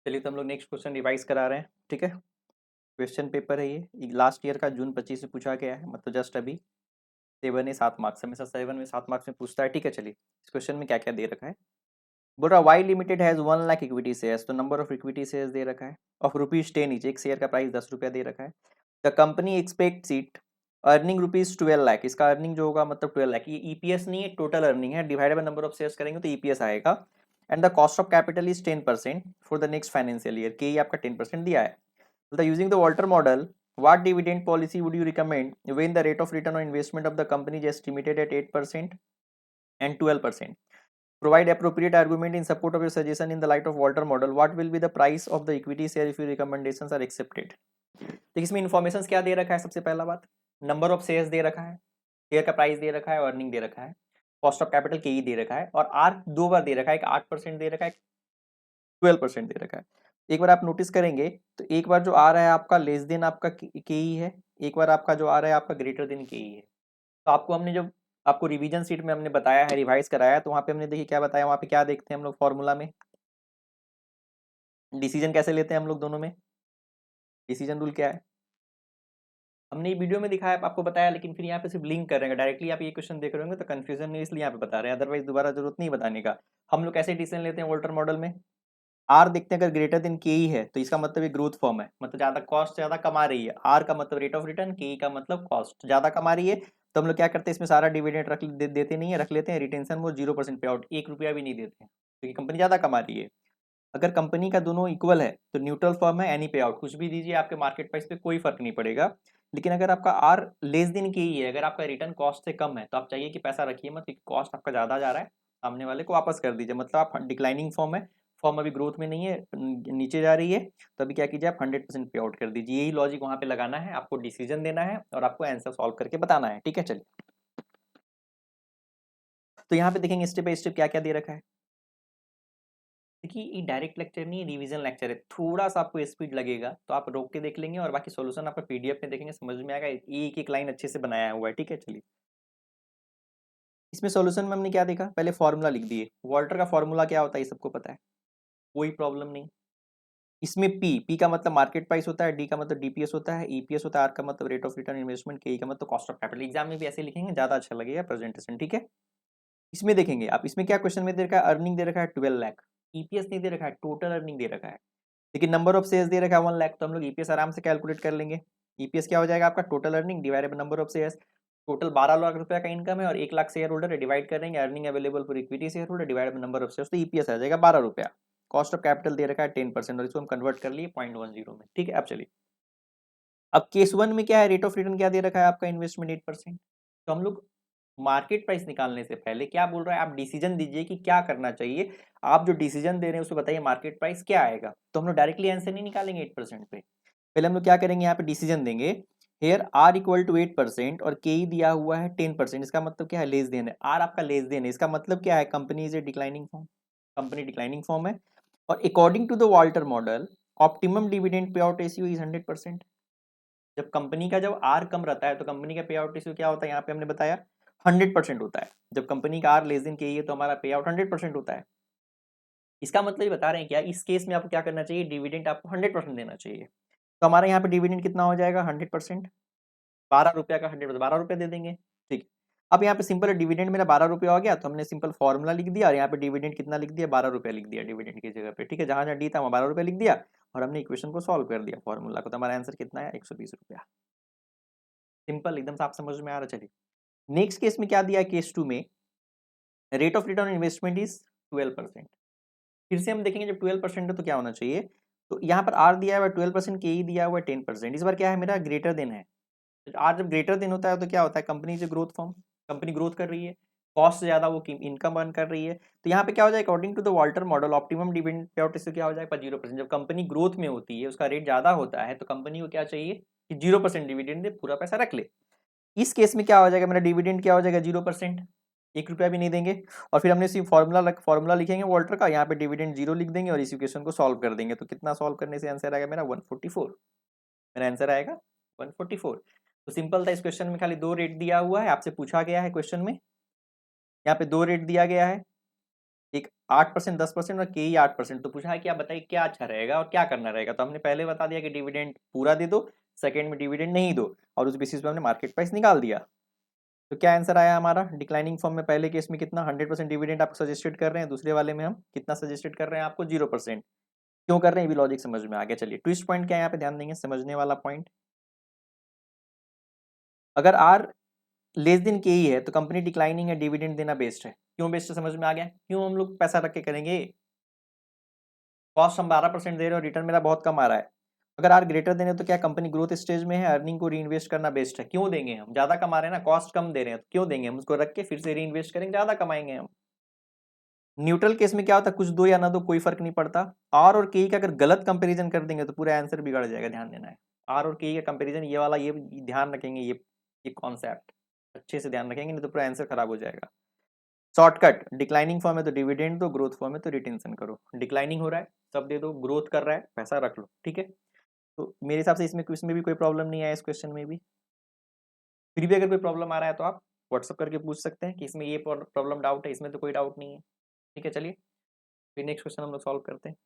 चलिए तो हम लोग नेक्स्ट क्वेश्चन रिवाइज करा रहे हैं। ठीक है, क्वेश्चन पेपर है ये लास्ट ईयर का जून 25 में पूछा गया है, मतलब जस्ट अभी 7 हमेशा 7 में 7 मार्क्स में पूछता है। ठीक है, चलिए इस क्वेश्चन में क्या क्या दे रखा है। बोल रहा Y limited has 1 lakh equity shares, तो नंबर ऑफ इक्विटी शेयर्स दे रखा है ऑफ रुपीज 10 ईच, एक शेयर का प्राइस 10 रुपया दे रखा है। The company expects it earning rupees 12 lakh, इसका अर्निंग जो होगा मतलब 12 लाख, ये ईपीएस नहीं है, टोटल अर्निंग है, divided by number of shares करेंगे तो ईपीएस आएगा। And the cost of capital is 10% for the next financial year, के आपका 10% दिया है। Using the Walter model, what dividend policy would you recommend when the rate of return on investment of the company is estimated at 8% and 12%? Provide appropriate argument in support of your suggestion in the light of Walter model. What will be the price of the equity share if your recommendations are accepted? तो इसमें information क्या दे रखा है? सबसे पहला बात, number of shares दे रखा है, शेयर का प्राइस दे रखा है, अर्निंग दे रखा है, कॉस्ट ऑफ कैपिटल के दे रखा है, और आर दो बार दे रखा है, 8% दे रखा है, 12% दे रखा है। एक बार आप नोटिस करेंगे तो एक बार जो आ रहा है आपका लेस देन आपका के ई है, एक बार आपका जो आ रहा है आपका ग्रेटर देन के ई है। तो आपको हमने जब आपको रिवीजन सीट में हमने बताया है, रिवाइज कराया, तो वहां पे हमने देखिए क्या बताया, वहां पे क्या देखते हैं हम लोग फॉर्मूला में, डिसीजन कैसे लेते हैं हम लोग दोनों में, डिसीजन रूल क्या है हमने ये वीडियो में दिखाया, आपको बताया, लेकिन फिर यहाँ पे सिर्फ लिंक कर रहे हैं। डायरेक्टली आप ये क्वेश्चन देख रहे होंगे तो कंफ्यूजन नहीं, इसलिए यहाँ पे बता रहे हैं, अदरवाइज दोबारा जरूरत नहीं बताने का। हम लोग कैसे डिसीजन लेते हैं वोल्टर मॉडल में, आर देखते हैं, अगर ग्रेटर देन के ई है तो इसका मतलब ये ग्रोथ फॉर्म है, मतलब ज्यादा कॉस्ट ज्यादा कमा रही है, आर का मतलब रेट ऑफ रिटर्न, के ई का मतलब कॉस्ट ज्यादा कमा रही है। तो हम लोग क्या करते हैं, इसमें सारा डिविडेंड देते नहीं है, रख लेते हैं रिटेंशन वो 0% पे आउट, 1 रुपया भी नहीं देते हैं क्योंकि कंपनी ज्यादा कमा रही है। अगर कंपनी का दोनों इक्वल है तो न्यूट्रल फॉर्म है, एनी पे आउट, कुछ भी दीजिए आपके मार्केट प्राइस पे कोई फर्क नहीं पड़ेगा। लेकिन अगर आपका आर लेस देन के ही है, अगर आपका रिटर्न कॉस्ट से कम है, तो आप चाहिए कि पैसा रखिए मत, क्योंकि कॉस्ट आपका ज्यादा जा रहा है, सामने वाले को वापस कर दीजिए, मतलब आप डिक्लाइनिंग फॉर्म है, फॉर्म अभी ग्रोथ में नहीं है, नीचे जा रही है, तो अभी क्या कीजिए आप 100% पे आउट कर दीजिए। यही लॉजिक वहां पे लगाना है, आपको डिसीजन देना है और आपको आंसर सॉल्व करके बताना है। ठीक है, चलिए तो यहाँ पे देखेंगे स्टेप बाय स्टेप क्या क्या दे रखा है। देखिए ये डायरेक्ट लेक्चर नहीं है, रिवीजन लेक्चर है, थोड़ा सा आपको स्पीड लगेगा तो आप रोक के देख लेंगे, और बाकी सॉल्यूशन आपको पीडीएफ में देखेंगे, समझ में आएगा, एक एक लाइन अच्छे से बनाया हुआ है। ठीक है, चलिए इसमें सॉल्यूशन में हमने क्या देखा, पहले फॉर्मूला लिख दिए, वॉल्टर का फॉर्मूला क्या होता है ये सबको पता है, कोई प्रॉब्लम नहीं। इसमें पी का मतलब मार्केट प्राइस होता है, डी का मतलब डीपीएस होता है, ईपीएस होता है, आर का मतलब रेट ऑफ रिटर्न इन्वेस्टमेंट, के का मतलब कॉस्ट ऑफ कैपिटल। एग्जाम में भी ऐसे लिखेंगे, ज्यादा अच्छा लगेगा प्रेजेंटेशन। ठीक है, इसमें देखेंगे आप, इसमें क्या क्वेश्चन में दे रखा है, अर्निंग दे रखा है 12 लाख, ईपीएस नहीं दे रखा है, टोटल अर्निंग दे रखा है, लेकिन नंबर ऑफ शेयर्स दे रखा है 1 लाख, तो हम लोग ईपीएस आराम से कैलकुलेट कर लेंगे। ईपीएस क्या हो जाएगा आपका, total earning divided by number of shares. Total 12 lakh रुपया का इनकम है और 1 लाख शेयर होल्डर है, डिवाइड करेंगे earning available for equity share holder divided by number of shares, तो ईपीएस आ जाएगा 12 रुपया। कॉस्ट ऑफ कैपिटल दे रखा है 10%, और इसको हम कन्वर्ट कर लिए 0.10 में। ठीक है, अब चलिए, अब केस वन में क्या है, रेट ऑफ रिटर्न क्या दे रखा है आपका, इन्वेस्टमेंट 8%। तो हम लोग मार्केट प्राइस निकालने से पहले क्या बोल रहा है, आप डिसीजन दीजिए कि क्या करना चाहिए। आप जो डिसीजन दे रहे हैं उसको बताइए मार्केट प्राइस क्या आएगा, तो हम लोग डायरेक्टली आंसर नहीं निकालेंगे 8% पे, पहले हम लोग क्या करेंगे, यहाँ पे डिसीजन देंगे। हेयर आर इक्वल टू 8% और के दिया हुआ है 10%, इसका मतलब क्या है, लेस देन है, आर आपका लेस देन है, इसका मतलब क्या है, company is a declining firm, company declining firm है। और according to the Walter model optimum dividend pay out ratio is 100%। जब कंपनी का जब आर कम रहता है तो कंपनी का पे आउट रेशियो क्या होता है, यहाँ पे हमने बताया 100% होता है। जब कंपनी का आर लेस देन के है तो हमारा पे आउट 100% होता है। इसका मतलब ये बता रहे हैं क्या, इस केस में आपको क्या करना चाहिए, डिविडेंड आपको 100% देना चाहिए। तो हमारे यहाँ पे डिविडेंड कितना हो जाएगा, 100%, 12 रुपया का 100%, 12 रुपये दे देंगे। ठीक, अब यहाँ पे सिंपल डिविडेंड मेरा 12 रुपया हो गया, तो हमने सिंपल फॉर्मूला लिख दिया और यहाँ पे डिविडेंड कितना लिख दिया, 12 रुपया लिख दिया डिविडेंड की जगह पे। ठीक है, जहां जहां डी था वहाँ 12 रुपया लिख दिया, और हमने इक्वेशन को सॉल्व कर दिया फॉर्मूला को, तो हमारा आंसर कितना है, 120 रुपया। सिंपल, एकदम साफ समझ में आ रहा। चलिए नेक्स्ट केस में क्या दिया है, केस टू में rate of return investment is 12%। फिर से हम देखेंगे जब 12% है तो क्या होना चाहिए, तो यहाँ पर आर दिया हुआ है 12%, के दिया हुआ है 10%, इस बार क्या है मेरा ग्रेटर देन है। आर जब ग्रेटर देन होता है तो क्या होता है, कंपनी से ग्रोथ फॉर्म, कंपनी ग्रोथ कर रही है, कॉस्ट से ज्यादा वो इनकम अर्न कर रही है, तो यहाँ पे क्या हो जाएगा, according to the Walter model optimum dividend pay out ratio क्या हो जाएगा, 0%। जब कंपनी ग्रोथ में होती है, उसका रेट ज्यादा होता है, तो कंपनी को क्या चाहिए कि 0% डिविडेंड दे, पूरा पैसा रख ले। इस केस में क्या हो जाएगा, मेरा डिविडेंड क्या हो जाएगा, 0%, 1 रुपया भी नहीं देंगे। और फिर हमने सिर्फ फॉर्मूला लिखेंगे वॉल्टर का, यहाँ पे डिविडेंड 0 लिख देंगे और इस इक्वेशन को सॉल्व कर देंगे। तो कितना सॉल्व करने से आंसर आएगा मेरा 144, मेरा आंसर आएगा 144। तो सिंपल था, इस क्वेश्चन में खाली 2 रेट दिया हुआ है, आपसे पूछा गया है क्वेश्चन में, यहाँ पे 2 रेट दिया गया है, एक 8%, 10% और के 8%। तो पूछा है कि आप बताइए क्या अच्छा रहेगा और क्या करना रहेगा। तो हमने पहले बता दिया कि डिविडेंड पूरा दे दो, सेकंड में डिविडेंड नहीं दो, और उस बेसिस पे हमने मार्केट प्राइस निकाल दिया। तो क्या आंसर आया हमारा डिक्लाइनिंग फॉर्म में? पहले केस में कितना 100% डिविडेंड आपको सजेस्टेड कर रहे हैं, दूसरे वाले में हम कितना सजेस्टेड कर रहे हैं आपको? 0%। क्यों कर रहे हैं ये भी लॉजिक समझ में आ गया। चलिए ट्विस्ट पॉइंट क्या है यहाँ पे ध्यान देंगे, समझने वाला पॉइंट। अगर आर लेस देन के ही है तो कंपनी डिक्लाइनिंग है, डिविडेंड देना बेस्ट है। क्यों बेस्ट है समझ में आ गया। क्यों हम लोग पैसा रख के करेंगे। कॉस्ट हम 12% दे रहे हो, रिटर्न मेरा बहुत कम आ रहा है। अगर आर ग्रेटर देने तो क्या कंपनी ग्रोथ स्टेज में है, अर्निंग को री इन्वेस्ट करना बेस्ट है। क्यों देंगे, हम ज्यादा कमा रहे हैं ना, कॉस्ट कम दे रहे हैं, तो क्यों देंगे हम उसको रख के फिर से री इन्वेस्ट करेंगे, ज्यादा कमाएंगे हम। न्यूट्रल केस में क्या होता है, कुछ दो या ना दो कोई फर्क नहीं पड़ता। आर और के का अगर गलत कंपैरिजन कर देंगे तो पूरा आंसर बिगड़ जाएगा, ध्यान देना है। आर और के का कंपैरिजन ये वाला, ये ध्यान रखेंगे, ये कॉन्सेप्ट अच्छे से ध्यान रखेंगे, नहीं तो पूरा आंसर खराब हो जाएगा। शॉर्टकट, डिक्लाइनिंग फॉर्म है तो डिविडेंड दो, ग्रोथ फॉर्म है तो रिटेंशन करो। डिक्लाइनिंग हो रहा है सब दे दो, ग्रोथ कर रहा है पैसा रख लो, ठीक है। तो मेरे हिसाब से इसमें भी कोई प्रॉब्लम नहीं आया, इस क्वेश्चन में भी। फिर भी अगर कोई प्रॉब्लम आ रहा है तो आप व्हाट्सअप करके पूछ सकते हैं कि इसमें ये प्रॉब्लम डाउट है, इसमें तो कोई डाउट नहीं है, ठीक है। चलिए फिर नेक्स्ट क्वेश्चन हम लोग सॉल्व करते हैं।